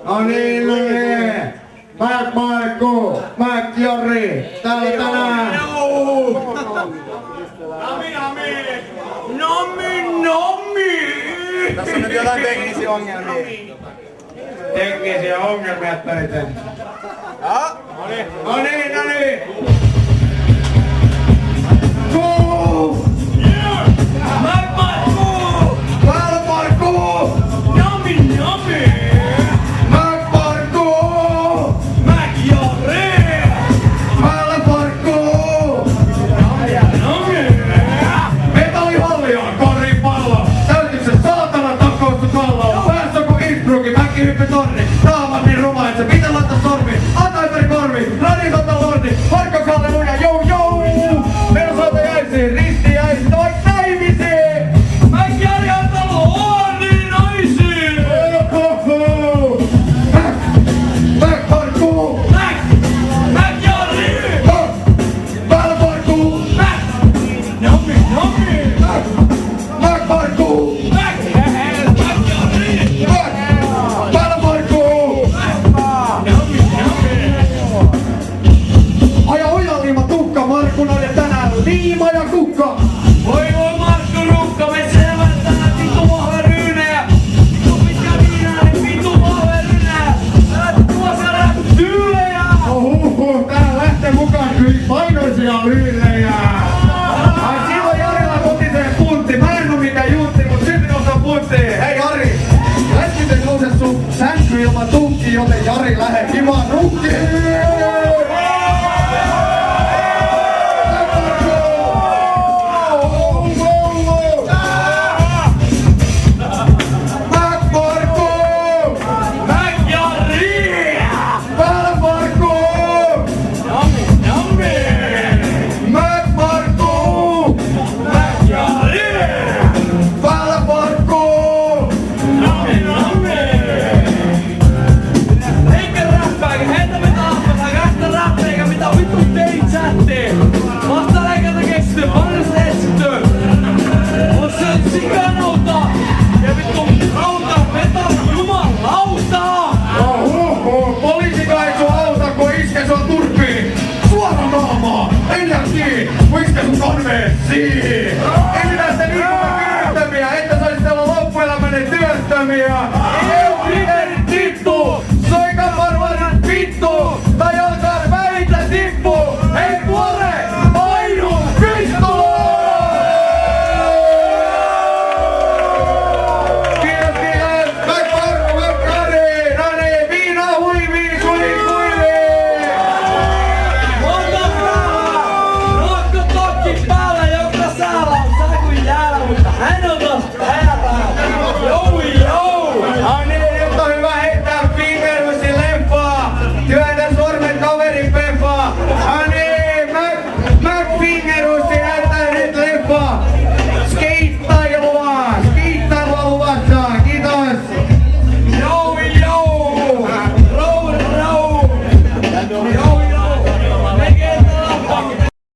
No niin, Mac Markku, Mac Jori, täällä tänään. Nami! Tässä on nyt jotain teknisiä ongelmia. Teknisiä ongelmia töitä. No niin. Go! Mac Markku! Täällä Markku! Nami! Mac Markku! Mac Jori! Täällä Markku! Nami! Metallihallia, koripallo! Täytyksen saatana takoustu kalloon! Päässä kun Innsbruckin, mäkihyppytorni! Taavani ruma, et se pitää laittaa sormi! Antaiperi korvi, radiotonta lordi! Markko Kalle Luja, jou! Persoota jäisiin, risti jäisiin, vai naimisiin! Mac Jori on tullut huoniin naisiin! Mac Markku! Mac Jori! Täällä Markku! Nami! Mac Markku! Mac Jori! Täällä Markku! Aja ojaliima tukka, Markku näiden tänään liima ja kukka! Voi Markku Rukka, me selvätään vitu vahveryynejä! Vitu pitkä viinainen, vitu vahveryynejä! Älä tuo saada tyylejä! Tää lähtee mukaan kyllä painoisia lyylejä! Ai silloin Jarilla kotiseen puntti, mä en oo mikään juntti, mut silti osaa punttia! Hei Jari! Lätkiten nouse sun sänky ilman tunkki, joten Jari lähe kivaan nukkiin! Mac Markku! Mac Jori! Täällä Markku! Nami! Mac Markku! Mac Jori! Täällä Markku! Nami! Eikä räppääkä, heitä me taappataan, kästä räppääkä, mitä vittu teit chattiin! Vasta leikata keksitty, parissa etsitty! On se sikanauta! Ja vittu rauta, metalli, jumalauta! Poliisi kai sun auta, kun iske sun turppiin! Suora naamaa! Englantiin! Kun iske sun konveessiin!